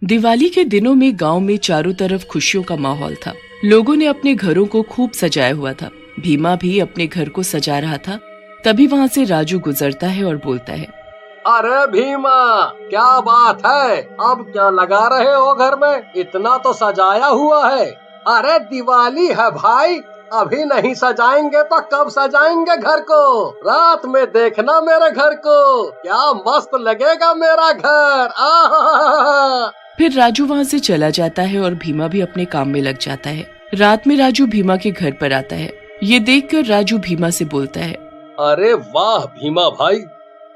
दिवाली के दिनों में गांव में चारों तरफ खुशियों का माहौल था। लोगों ने अपने घरों को खूब सजाया हुआ था। भीमा भी अपने घर को सजा रहा था। तभी वहाँ से राजू गुजरता है और बोलता है, अरे भीमा, क्या बात है? अब क्या लगा रहे हो घर में? इतना तो सजाया हुआ है। अरे दिवाली है भाई, अभी नहीं सजाएंगे तो कब सजाएंगे घर को? रात में देखना मेरे घर को, क्या मस्त लगेगा मेरा घर। आहा। फिर राजू वहाँ से चला जाता है और भीमा भी अपने काम में लग जाता है। रात में राजू भीमा के घर पर आता है। ये देखकर राजू भीमा से बोलता है, अरे वाह भीमा भाई,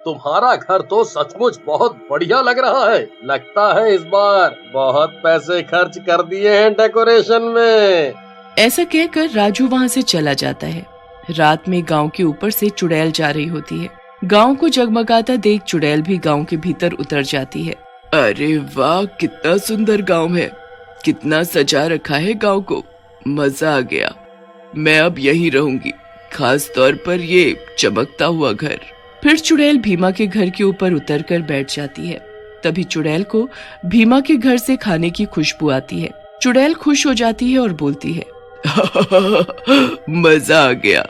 तुम्हारा घर तो सचमुच बहुत बढ़िया लग रहा है। लगता है इस बार बहुत पैसे खर्च कर दिए हैं डेकोरेशन में। ऐसा कहकर राजू वहाँ से चला जाता है। रात में गांव के ऊपर से चुड़ैल जा रही होती है। गांव को जगमगाता देख चुड़ैल भी गांव के भीतर उतर जाती है। अरे वाह, कितना सुंदर गांव है, कितना सजा रखा है गांव को, मजा आ गया। मैं अब यहीं रहूंगी, खास तौर पर ये चमकता हुआ घर। फिर चुड़ैल भीमा के घर के ऊपर उतर कर बैठ जाती है। तभी चुड़ैल को भीमा के घर से खाने की खुशबू आती है। चुड़ैल खुश हो जाती है और बोलती है, मजा आ गया,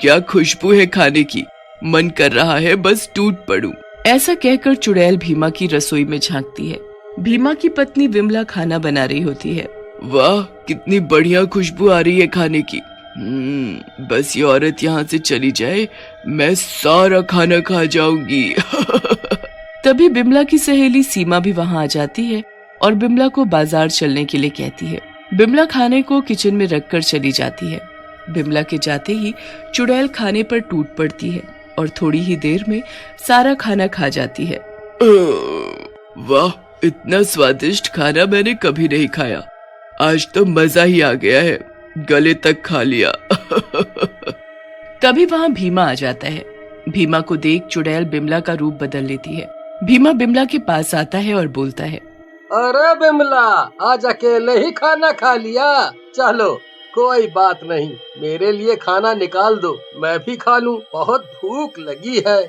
क्या खुशबू है खाने की, मन कर रहा है बस टूट पड़ूं। ऐसा कहकर चुड़ैल भीमा की रसोई में झांकती है। भीमा की पत्नी विमला खाना बना रही होती है। वाह, कितनी बढ़िया खुशबू आ रही है खाने की। बस ये औरत यहाँ से चली जाए, मैं सारा खाना खा जाऊंगी। तभी बिमला की सहेली सीमा भी वहाँ आ जाती है और बिमला को बाजार चलने के लिए कहती है। बिमला खाने को किचन में रखकर चली जाती है। बिमला के जाते ही चुड़ैल खाने पर टूट पड़ती है और थोड़ी ही देर में सारा खाना खा जाती है। वाह, इतना स्वादिष्ट खाना मैंने कभी नहीं खाया, आज तो मजा ही आ गया है, गले तक खा लिया। तभी वहाँ भीमा आ जाता है। भीमा को देख चुड़ैल बिमला का रूप बदल लेती है। भीमा बिमला के पास आता है और बोलता है, अरे बिमला, आज अकेले ही खाना खा लिया? चलो कोई बात नहीं, मेरे लिए खाना निकाल दो, मैं भी खा लूं, बहुत भूख लगी है।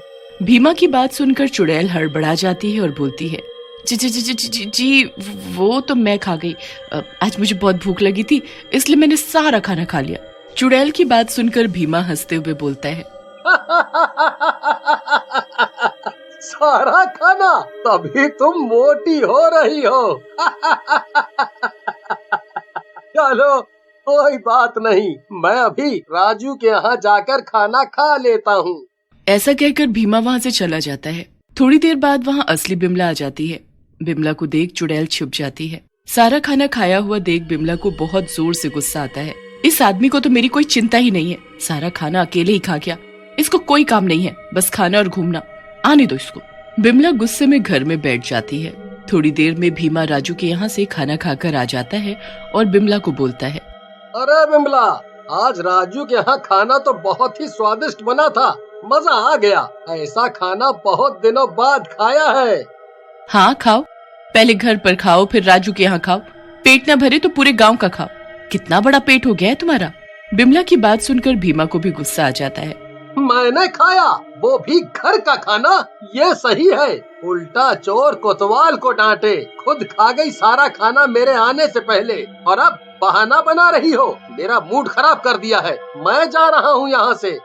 भीमा की बात सुनकर चुड़ैल हड़बड़ा जाती है और बोलती है, जी जी जी जी जी जी, वो तो मैं खा गई, आज मुझे बहुत भूख लगी थी इसलिए मैंने सारा खाना खा लिया। चुड़ैल की बात सुनकर भीमा हंसते हुए बोलता है, सारा खाना, तभी तुम मोटी हो रही हो। चलो कोई बात नहीं, मैं अभी राजू के यहाँ जाकर खाना खा लेता हूँ। ऐसा कहकर भीमा वहाँ से चला जाता है। थोड़ी देर बाद वहाँ असली बिमला आ जाती है। बिमला को देख चुड़ैल छुप जाती है। सारा खाना खाया हुआ देख बिमला को बहुत जोर से गुस्सा आता है। इस आदमी को तो मेरी कोई चिंता ही नहीं है, सारा खाना अकेले ही खा गया, इसको कोई काम नहीं है, बस खाना और घूमना, आने दो इसको। बिमला गुस्से में घर में बैठ जाती है। थोड़ी देर में भीमा राजू के यहाँ से खाना खाकर आ जाता है और बिमला को बोलता है, अरे बिमला, आज राजू के यहाँ खाना तो बहुत ही स्वादिष्ट बना था, मजा आ गया, ऐसा खाना बहुत दिनों बाद खाया है। हाँ खाओ, पहले घर पर खाओ फिर राजू के यहाँ खाओ, पेट न भरे तो पूरे गांव का खाओ, कितना बड़ा पेट हो गया है तुम्हारा। बिमला की बात सुनकर भीमा को भी गुस्सा आ जाता है। मैंने खाया, वो भी घर का खाना, ये सही है? उल्टा चोर कोतवाल को डांटे, खुद खा गई सारा खाना मेरे आने से पहले, और अब बहाना बना रही हो, मेरा मूड खराब कर दिया है, मैं जा रहा हूँ यहाँ से।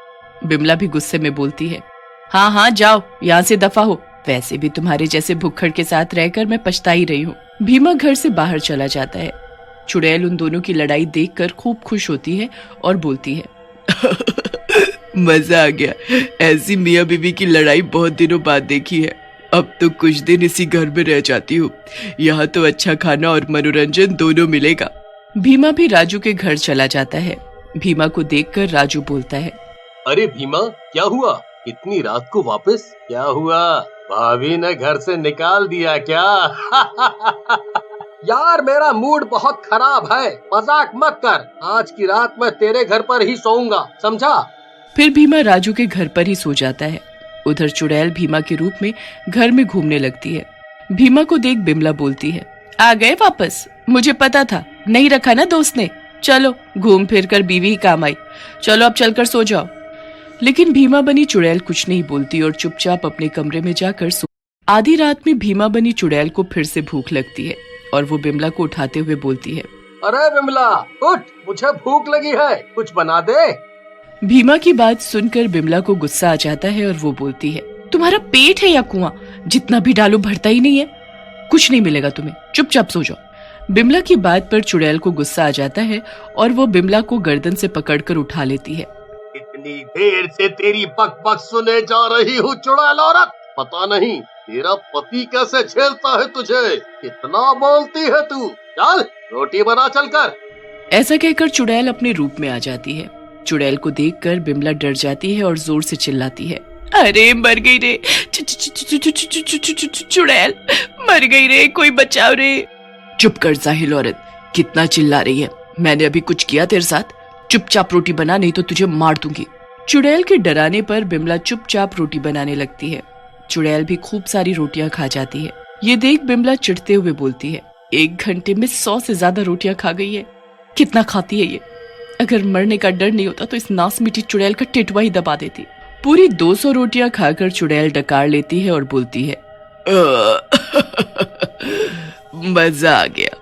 बिमला भी गुस्से में बोलती है, हाँ हाँ जाओ, यहाँ से दफा हो, वैसे भी तुम्हारे जैसे भुक्खड़ के साथ रहकर मैं पछता ही रही हूँ। भीमा घर से बाहर चला जाता है। चुड़ैल उन दोनों की लड़ाई देखकर खूब खुश होती है और बोलती है, मजा आ गया, ऐसी मियाँ बीवी की लड़ाई बहुत दिनों बाद देखी है, अब तो कुछ दिन इसी घर में रह जाती हूँ, यहाँ तो अच्छा खाना और मनोरंजन दोनों मिलेगा। भीमा भी राजू के घर चला जाता है। भीमा को देखकर राजू बोलता है, अरे भीमा, क्या हुआ इतनी रात को वापस? क्या हुआ, भाभी ने घर से निकाल दिया क्या? यार मेरा मूड बहुत खराब है, मजाक मत कर, आज की रात मैं तेरे घर पर ही सोऊंगा, समझा? फिर भीमा राजू के घर पर ही सो जाता है। उधर चुड़ैल भीमा के रूप में घर में घूमने लगती है। भीमा को देख बिमला बोलती है, आ गए वापस, मुझे पता था, नहीं रखा ना दोस्त ने, चलो घूम फिर कर बीवी ही काम आई, चलो अब चलकर सो जाओ। लेकिन भीमा बनी चुड़ैल कुछ नहीं बोलती और चुपचाप अपने कमरे में जाकर सो। आधी रात में भीमा बनी चुड़ैल को फिर से भूख लगती है और वो बिमला को उठाते हुए बोलती है, अरे बिमला उठ, मुझे भूख लगी है, कुछ बना दे। भीमा की बात सुनकर बिमला को गुस्सा आ जाता है और वो बोलती है, तुम्हारा पेट है या कुआं, जितना भी डालो भरता ही नहीं है, कुछ नहीं मिलेगा तुम्हें, चुपचाप सो जाओ। बिमला की बात पर चुड़ैल को गुस्सा आ जाता है और वो बिमला को गर्दन से पकड़कर उठा लेती है। इतनी देर से तेरी बक बक सुने जा रही हूँ चुड़ैल औरत, पता नहीं तेरा पति कैसे झेलता है तुझे, कितना बोलती है तू, चल रोटी बना चल कर। ऐसा कहकर चुड़ैल अपने रूप में आ जाती है। चुड़ैल को देखकर बिमला डर जाती है और जोर से चिल्लाती है, अरे मर गई रे, चुड़ैल मर गई रे, कोई बचाओ रे। चुप कर जाहिल औरत, कितना चिल्ला रही है, मैंने अभी कुछ किया तेरे साथ, चुपचाप रोटी बना नहीं तो तुझे मार दूंगी। चुड़ैल के डराने पर बिमला चुपचाप रोटी बनाने लगती है। चुड़ैल भी खूब सारी रोटियां खा जाती है। ये देख बिमला चिढ़ते हुए बोलती है, 1 घंटे में 100 से ज्यादा रोटियां खा गई है, कितना खाती है ये, अगर मरने का डर नहीं होता तो इस नास मीठी चुड़ैल का टिटवा ही दबा देती। पूरी 200 रोटियां खाकर चुड़ैल डकार लेती है और बोलती है, मजा आ गया,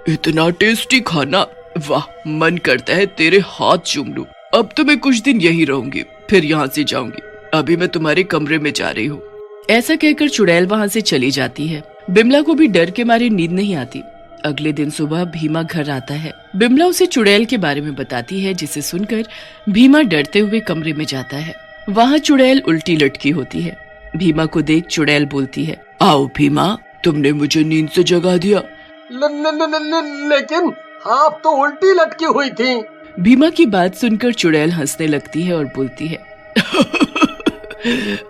इतना टेस्टी खाना, वाह, मन करता है तेरे हाथ चूम लूं। अब तो मैं कुछ दिन यही रहूंगी, फिर यहाँ से जाऊंगी, अभी मैं तुम्हारे कमरे में जा रही हूँ। ऐसा कहकर चुड़ैल वहाँ से चली जाती है। बिमला को भी डर के मारे नींद नहीं आती। अगले दिन सुबह भीमा घर आता है। बिमला उसे चुड़ैल के बारे में बताती है, जिसे सुनकर भीमा डरते हुए कमरे में जाता है। वहाँ चुड़ैल उल्टी लटकी होती है। भीमा को देख चुड़ैल बोलती है, आओ भीमा, तुमने मुझे नींद से जगा दिया। लेकिन आप तो उल्टी लटकी हुई थी। भीमा की बात सुनकर चुड़ैल हंसने लगती है और बोलती है,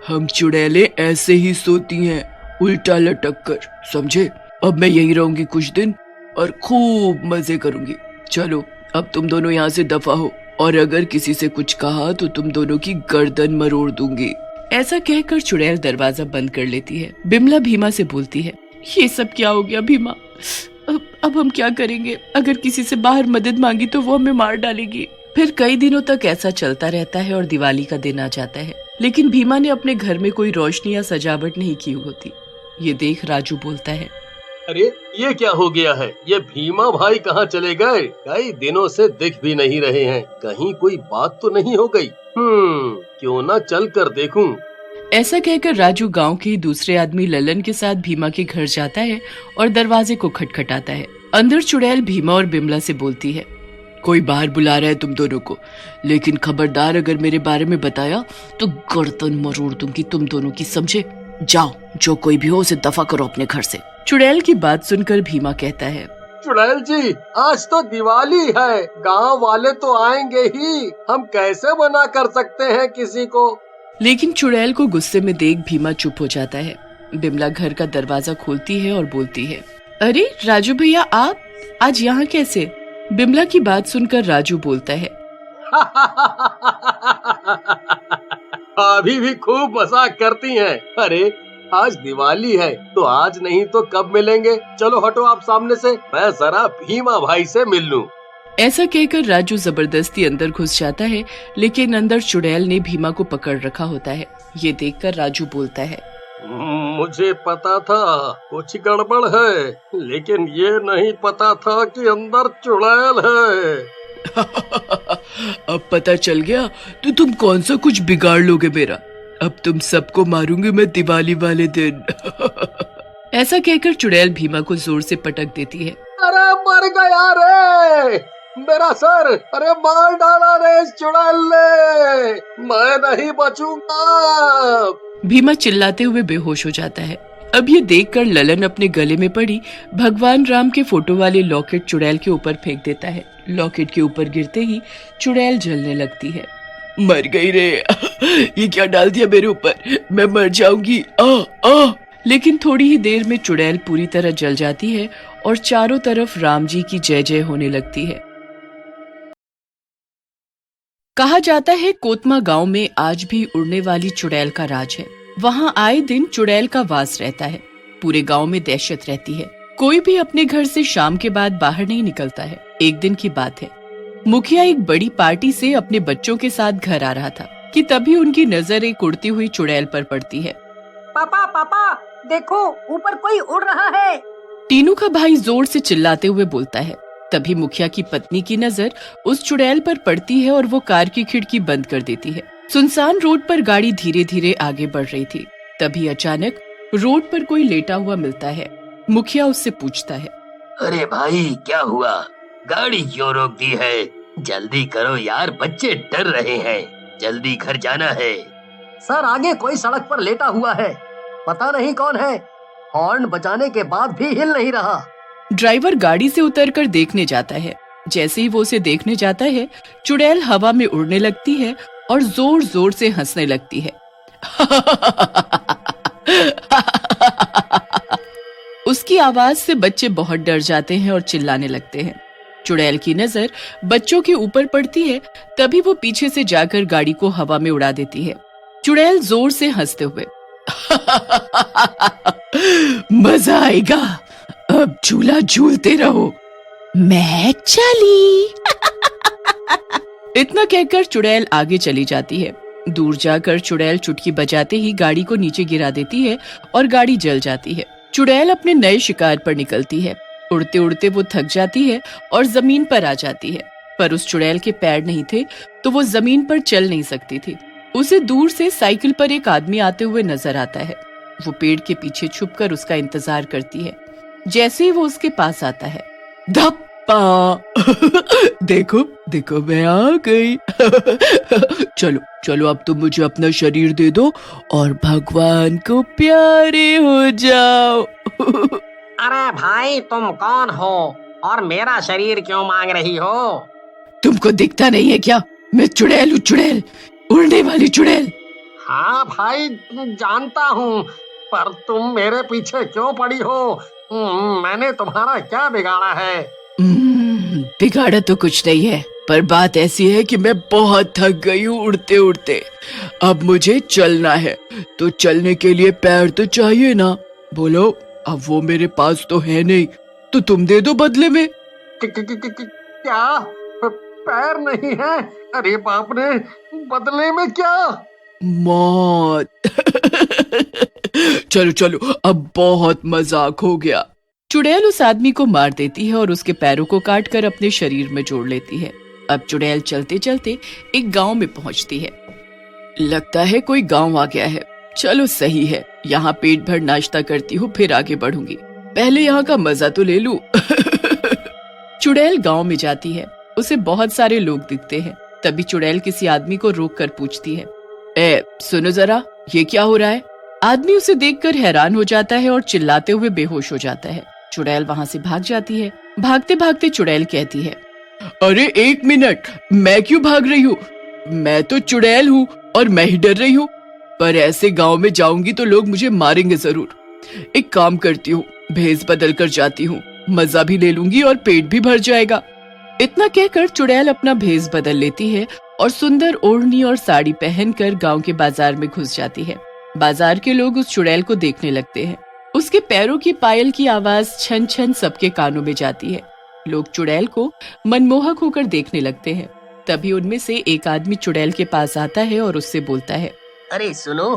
हम चुड़ैलें ऐसे ही सोती हैं, उल्टा लटक कर, समझे। अब मैं यही रहूंगी कुछ दिन और खूब मजे करूंगी। चलो अब तुम दोनों यहाँ से दफा हो, और अगर किसी से कुछ कहा तो तुम दोनों की गर्दन मरोड़ दूंगी। ऐसा कहकर चुड़ैल दरवाजा बंद कर लेती है। बिमला भीमा से बोलती है, ये सब क्या हो गया भीमा, अब हम क्या करेंगे, अगर किसी से बाहर मदद मांगी तो वो हमें मार डालेगी। फिर कई दिनों तक ऐसा चलता रहता है और दिवाली का दिन आ जाता है, लेकिन भीमा ने अपने घर में कोई रोशनी या सजावट नहीं की होती। ये देख राजू बोलता है, अरे ये क्या हो गया है, ये भीमा भाई कहाँ चले गए, कई दिनों से दिख भी नहीं रहे हैं, कहीं कोई बात तो नहीं हो गई। क्यों ना चल कर देखूं। ऐसा कहकर राजू गांव के दूसरे आदमी ललन के साथ भीमा के घर जाता है और दरवाजे को खटखटाता है। अंदर चुड़ैल भीमा और बिमला से बोलती है, कोई बाहर बुला रहा है तुम दोनों को, लेकिन खबरदार अगर मेरे बारे में बताया तो गर्दन मरोड़ दूंगी तुम दोनों की, समझे। जाओ, जो कोई भी हो उसे दफा करो अपने घर से। चुड़ैल की बात सुनकर भीमा कहता है, चुड़ैल जी, आज तो दिवाली है, गांव वाले तो आएंगे ही, हम कैसे मना कर सकते हैं किसी को। लेकिन चुड़ैल को गुस्से में देख भीमा चुप हो जाता है। बिमला घर का दरवाजा खोलती है और बोलती है, अरे राजू भैया, आप आज यहाँ कैसे। बिमला की बात सुनकर राजू बोलता है, अभी भी खूब मजाक करती हैं। अरे आज दिवाली है तो आज नहीं तो कब मिलेंगे, चलो हटो आप सामने से, मैं जरा भीमा भाई से मिल लूं। ऐसा कहकर राजू जबरदस्ती अंदर घुस जाता है, लेकिन अंदर चुड़ैल ने भीमा को पकड़ रखा होता है। ये देखकर राजू बोलता है, मुझे पता था कुछ गड़बड़ है, लेकिन ये नहीं पता था कि अंदर चुड़ैल है। अब पता चल गया तो तुम कौन सा कुछ बिगाड़ लोगे मेरा, अब तुम सबको मारूंगी मैं दिवाली वाले दिन। ऐसा कहकर चुड़ैल भीमा को जोर से पटक देती है। अरे मर गया रे मेरा सर, अरे मार डाला रे इस चुड़ैल ने, मैं नहीं बचूंगा। भीमा चिल्लाते हुए बेहोश हो जाता है। अब ये देखकर ललन अपने गले में पड़ी भगवान राम के फोटो वाली लॉकेट चुड़ैल के ऊपर फेंक देता है। लॉकेट के ऊपर गिरते ही चुड़ैल जलने लगती है। मर गई रे, ये क्या डाल दिया मेरे ऊपर, मैं मर जाऊंगी। लेकिन थोड़ी ही देर में चुड़ैल पूरी तरह जल जाती है और चारों तरफ राम जी की जय जय होने लगती है। कहा जाता है कोतमा गांव में आज भी उड़ने वाली चुड़ैल का राज है। वहाँ आए दिन चुड़ैल का वास रहता है। पूरे गांव में दहशत रहती है। कोई भी अपने घर से शाम के बाद बाहर नहीं निकलता है। एक दिन की बात है, मुखिया एक बड़ी पार्टी से अपने बच्चों के साथ घर आ रहा था कि तभी उनकी नजर एक उड़ती हुई चुड़ैल पर पड़ती है। पापा पापा देखो, ऊपर कोई उड़ रहा है। टीनू का भाई जोर से चिल्लाते हुए बोलता है। तभी मुखिया की पत्नी की नजर उस चुड़ैल पर पड़ती है और वो कार की खिड़की बंद कर देती है। सुनसान रोड पर गाड़ी धीरे धीरे आगे बढ़ रही थी। तभी अचानक रोड पर कोई लेटा हुआ मिलता है। मुखिया उससे पूछता है, अरे भाई क्या हुआ, गाड़ी क्यों रोक दी है? जल्दी करो यार, बच्चे डर रहे हैं, जल्दी घर जाना है। सर आगे कोई सड़क पर लेटा हुआ है, पता नहीं कौन है, हॉर्न बजाने के बाद भी हिल नहीं रहा। ड्राइवर गाड़ी से उतरकर देखने जाता है। जैसे ही वो उसे देखने जाता है, चुड़ैल हवा में उड़ने लगती है और जोर जोर से हंसने लगती है। उसकी आवाज से बच्चे बहुत डर जाते हैं और चिल्लाने लगते हैं। चुड़ैल की नजर बच्चों के ऊपर पड़ती है। तभी वो पीछे से जाकर गाड़ी को हवा में उड़ा देती है। चुड़ैल जोर से हंसते हुए, मजा आएगा, अब झूला झूलते रहो, मैं चली। इतना कहकर चुड़ैल आगे चली जाती है। दूर जाकर चुड़ैल चुटकी बजाते ही गाड़ी को नीचे गिरा देती है और गाड़ी जल जाती है। चुड़ैल अपने नए शिकार पर निकलती है। उड़ते उड़ते वो थक जाती है और जमीन पर आ जाती है, पर उस चुड़ैल के पैर नहीं थे तो वो जमीन पर चल नहीं सकती थी। उसे दूर से साइकिल पर एक आदमी आते हुए नजर आता है। वो पेड़ के पीछे छुपकर उसका इंतजार करती है। जैसे ही वो उसके पास आता है, धप्पा, देखो देखो मैं आ गई। चलो चलो अब तुम मुझे अपना शरीर दे दो और भगवान को प्यारे हो जाओ। अरे भाई तुम कौन हो और मेरा शरीर क्यों मांग रही हो? तुमको दिखता नहीं है क्या? मैं चुड़ैल हूँ, चुड़ैल, उड़ने वाली चुड़ैल। हाँ भाई जानता हूँ, पर तुम मेरे पीछे क्यों पड़ी हो? मैंने तुम्हारा क्या बिगाड़ा है? बिगाड़ा तो कुछ नहीं है, पर बात ऐसी है कि मैं बहुत थक गई हूँ उड़ते उड़ते। अब मुझे चलना है, तो चलने के लिए पैर तो चाहिए ना। बोलो, अब वो मेरे पास तो है नहीं, तो तुम दे दो बदले में। क्या पैर नहीं है? अरे बाप रे, बदले में क्या? मौत। चलो चलो, अब बहुत मजाक हो गया। चुड़ैल उस आदमी को मार देती है और उसके पैरों को काटकर अपने शरीर में जोड़ लेती है। अब चुड़ैल चलते चलते एक गांव में पहुंचती है। लगता है कोई गांव आ गया है। चलो सही है, यहाँ पेट भर नाश्ता करती हूँ, फिर आगे बढ़ूंगी। पहले यहाँ का मजा तो ले लूं। चुड़ैल गांव में जाती है। उसे बहुत सारे लोग दिखते हैं। तभी चुड़ैल किसी आदमी को रोक कर पूछती है, ए सुनो जरा, ये क्या हो रहा है? आदमी उसे देखकर हैरान हो जाता है और चिल्लाते हुए बेहोश हो जाता है। चुड़ैल वहाँ से भाग जाती है। भागते भागते चुड़ैल कहती है, अरे एक मिनट, मैं क्यों भाग रही हूँ? मैं तो चुड़ैल हूँ और मैं ही डर रही हूँ, पर ऐसे गांव में जाऊंगी तो लोग मुझे मारेंगे जरूर। एक काम करती हूँ, भेष बदल कर जाती हूँ, मजा भी ले लूंगी और पेट भी भर जाएगा। इतना कहकर चुड़ैल अपना भेष बदल लेती है और सुंदर ओढ़नी और साड़ी पहनकर गांव के बाजार में घुस जाती है। बाजार के लोग उस चुड़ैल को देखने लगते हैं। उसके पैरों की पायल की आवाज छन छन सबके कानों में जाती है। लोग चुड़ैल को मनमोहक होकर देखने लगते हैं। तभी उनमें से एक आदमी चुड़ैल के पास आता है और उससे बोलता है, अरे सुनो,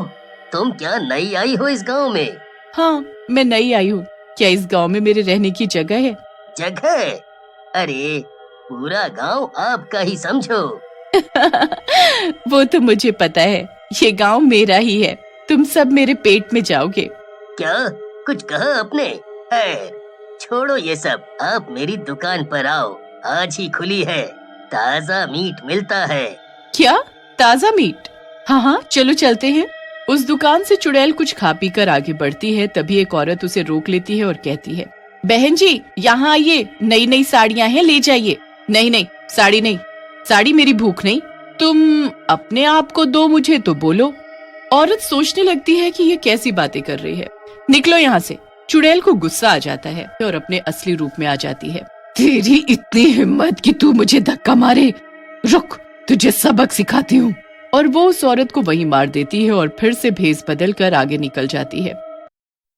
तुम क्या नई आई हो इस गांव में? हाँ मैं नई आई हूँ, क्या इस गांव में मेरे रहने की जगह है? जगह? अरे पूरा गांव आपका ही समझो। वो तो मुझे पता है, ये गांव मेरा ही है। तुम सब मेरे पेट में जाओगे। क्या कुछ कहा आपने? छोड़ो ये सब, आप मेरी दुकान पर आओ, आज ही खुली है, ताजा मीट मिलता है। क्या ताजा मीट? हाँ हाँ चलो चलते हैं। उस दुकान से चुड़ैल कुछ खा पी कर आगे बढ़ती है। तभी एक औरत उसे रोक लेती है और कहती है, बहन जी यहाँ आइए, नई नई साड़ियाँ हैं, ले जाइए। नहीं नहीं, साड़ी नहीं, साड़ी मेरी भूख नहीं, तुम अपने आप को दो मुझे तो बोलो। औरत सोचने लगती है कि ये कैसी बातें कर रही है, निकलो यहाँ से। चुड़ैल को गुस्सा आ जाता है और अपने असली रूप में आ जाती है। तेरी इतनी हिम्मत कि तू मुझे धक्का मारे, रुक तुझे सबक सिखाती हूँ। और वो उस औरत को वहीं मार देती है और फिर से भेष बदल कर आगे निकल जाती है।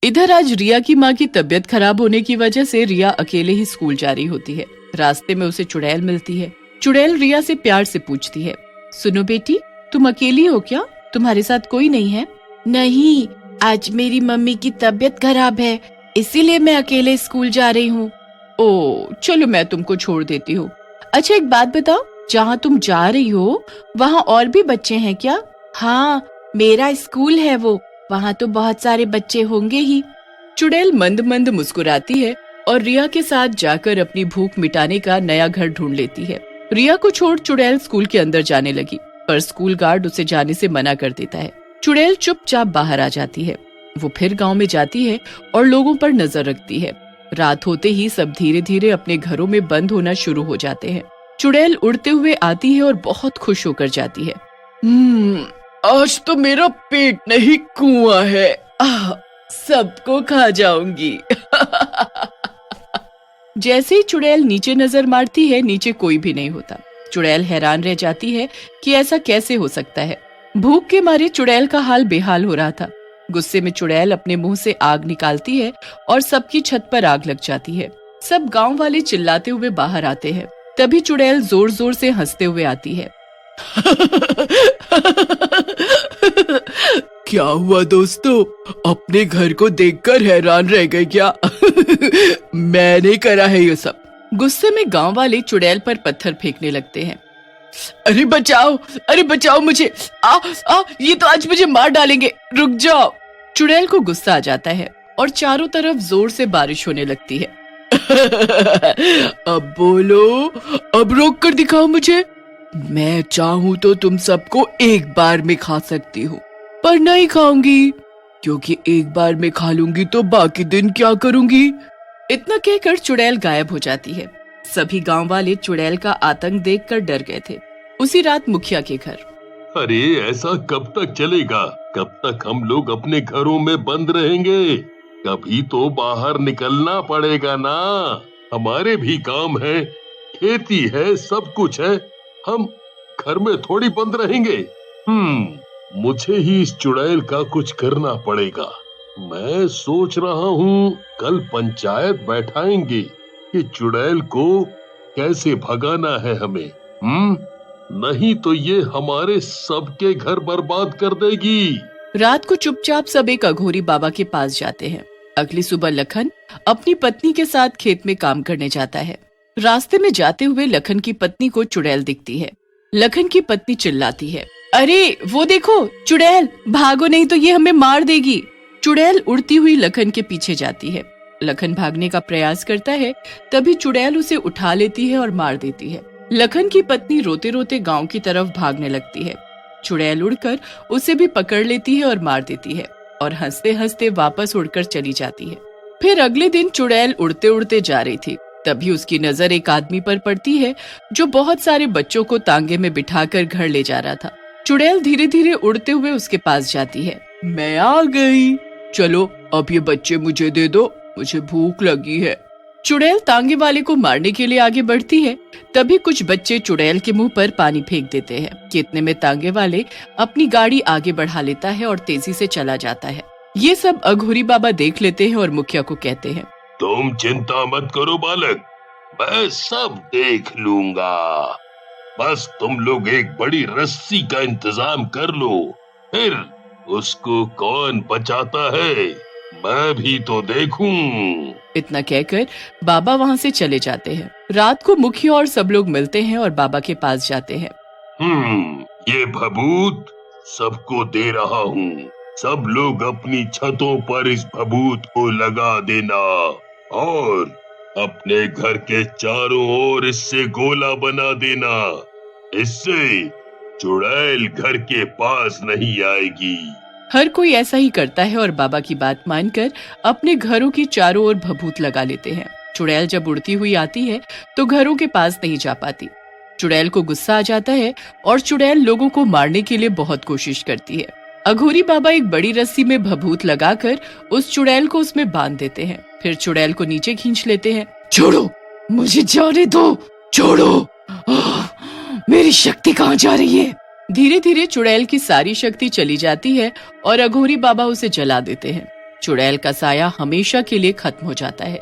इधर आज रिया की माँ की तबीयत खराब होने की वजह से रिया अकेले ही स्कूल जा रही होती है। रास्ते में उसे चुड़ैल मिलती है। चुड़ैल रिया से प्यार से पूछती है, सुनो बेटी, तुम अकेली हो क्या? तुम्हारे साथ कोई नहीं है? नहीं, आज मेरी मम्मी की तबीयत खराब है, इसीलिए मैं अकेले स्कूल जा रही हूँ। ओ चलो मैं तुमको छोड़ देती हूँ। अच्छा एक बात बताओ, जहाँ तुम जा रही हो वहाँ और भी बच्चे हैं क्या? हाँ, मेरा स्कूल है वो, वहाँ तो बहुत सारे बच्चे होंगे ही। चुड़ैल मंद मंद मुस्कुराती है और रिया के साथ जाकर अपनी भूख मिटाने का नया घर ढूंढ लेती है। रिया को छोड़ चुड़ैल स्कूल के अंदर जाने लगी, पर स्कूल गार्ड उसे जाने से मना कर देता है। चुड़ैल चुपचाप बाहर आ जाती है। वो फिर गांव में जाती है और लोगों पर नजर रखती है। रात होते ही सब धीरे धीरे अपने घरों में बंद होना शुरू हो जाते हैं। चुड़ैल उड़ते हुए आती है और बहुत खुश होकर जाती है। आज तो मेरा पेट नहीं कुआं है, सबको खा जाऊंगी। जैसे ही चुड़ैल नीचे नजर मारती है, नीचे कोई भी नहीं होता। चुड़ैल हैरान रह जाती है कि ऐसा कैसे हो सकता है। भूख के मारे चुड़ैल का हाल बेहाल हो रहा था। गुस्से में चुड़ैल अपने मुंह से आग निकालती है और सबकी छत पर आग लग जाती है। सब गांव वाले चिल्लाते हुए बाहर आते हैं। तभी चुड़ैल जोर जोर से हंसते हुए आती है। क्या हुआ दोस्तों, अपने घर को देखकर हैरान रह गए क्या? मैंने करा है ये सब। गुस्से में गांव वाले चुड़ैल पर पत्थर फेंकने लगते हैं। अरे बचाओ मुझे, ये तो आज मुझे मार डालेंगे, रुक जाओ। चुड़ैल को गुस्सा आ जाता है और चारों तरफ जोर से बारिश होने लगती है। अब बोलो, अब रोक कर दिखाओ मुझे। मैं चाहूँ तो तुम सबको एक बार में खा सकती हूँ, पर नहीं खाऊंगी, क्योंकि एक बार में खा लूंगी तो बाकी दिन क्या करूंगी? इतना कहकर चुड़ैल गायब हो जाती है। सभी गांव वाले चुड़ैल का आतंक देखकर डर गए थे। उसी रात मुखिया के घर। अरे ऐसा कब तक चलेगा? कब तक हम लोग अपने घरों में बंद रहेंगे? कभी तो बाहर निकलना पड़ेगा ना। हमारे भी काम है, खेती है, सब कुछ है। हम घर में थोड़ी बंद रहेंगे। मुझे ही इस चुड़ैल का कुछ करना पड़ेगा। मैं सोच रहा हूँ कल पंचायत बैठाएंगे कि चुड़ैल को कैसे भगाना है हमें। नहीं तो ये हमारे सबके घर बर्बाद कर देगी। रात को चुपचाप सब एक अघोरी बाबा के पास जाते हैं। अगली सुबह लखन अपनी पत्नी के साथ खेत में काम करने जाता है। रास्ते में जाते हुए लखन की पत्नी को चुड़ैल दिखती है। लखन की पत्नी चिल्लाती है, अरे वो देखो चुड़ैल, भागो नहीं तो ये हमें मार देगी। चुड़ैल उड़ती हुई लखन के पीछे जाती है। लखन भागने का प्रयास करता है, तभी चुड़ैल उसे उठा लेती है और मार देती है। लखन की पत्नी रोते रोते गांव की तरफ भागने लगती है। चुड़ैल उड़कर उसे भी पकड़ लेती है और मार देती है और हंसते हंसते वापस उड़कर चली जाती है। फिर अगले दिन चुड़ैल उड़ते उड़ते जा रही थी, तभी उसकी नजर एक आदमी पर पड़ती है जो बहुत सारे बच्चों को तांगे में बिठाकर घर ले जा रहा था। चुड़ैल धीरे धीरे उड़ते हुए उसके पास जाती है। मैं आ गई, चलो अब ये बच्चे मुझे दे दो, मुझे भूख लगी है। चुड़ैल तांगे वाले को मारने के लिए आगे बढ़ती है, तभी कुछ बच्चे चुड़ैल के मुंह पर पानी फेंक देते हैं। इतने में तांगे वाले अपनी गाड़ी आगे बढ़ा लेता है और तेजी से चला जाता है। ये सब अघोरी बाबा देख लेते हैं और मुखिया को कहते हैं, तुम चिंता मत करो बालक, मैं सब देख लूंगा। बस तुम लोग एक बड़ी रस्सी का इंतजाम कर लो, फिर उसको कौन बचाता है मैं भी तो देखूं। इतना कहकर बाबा वहाँ से चले जाते हैं। रात को मुखिया और सब लोग मिलते हैं और बाबा के पास जाते हैं। ये भभूत सबको दे रहा हूँ। सब लोग अपनी छतों पर इस भभूत को लगा देना और अपने घर के चारों ओर इससे गोला बना देना। इससे चुड़ैल घर के पास नहीं आएगी। हर कोई ऐसा ही करता है और बाबा की बात मानकर अपने घरों की चारों ओर भभूत लगा लेते हैं। चुड़ैल जब उड़ती हुई आती है तो घरों के पास नहीं जा पाती। चुड़ैल को गुस्सा आ जाता है और चुड़ैल लोगों को मारने के लिए बहुत कोशिश करती है। अघोरी बाबा एक बड़ी रस्सी में भभूत लगाकर उस चुड़ैल को उसमें बांध देते हैं। फिर चुड़ैल को नीचे खींच लेते हैं। छोड़ो, मुझे जाने दो, छोड़ो, मेरी शक्ति कहाँ जा रही है? धीरे धीरे चुड़ैल की सारी शक्ति चली जाती है और अघोरी बाबा उसे जला देते हैं। चुड़ैल का साया हमेशा के लिए खत्म हो जाता है।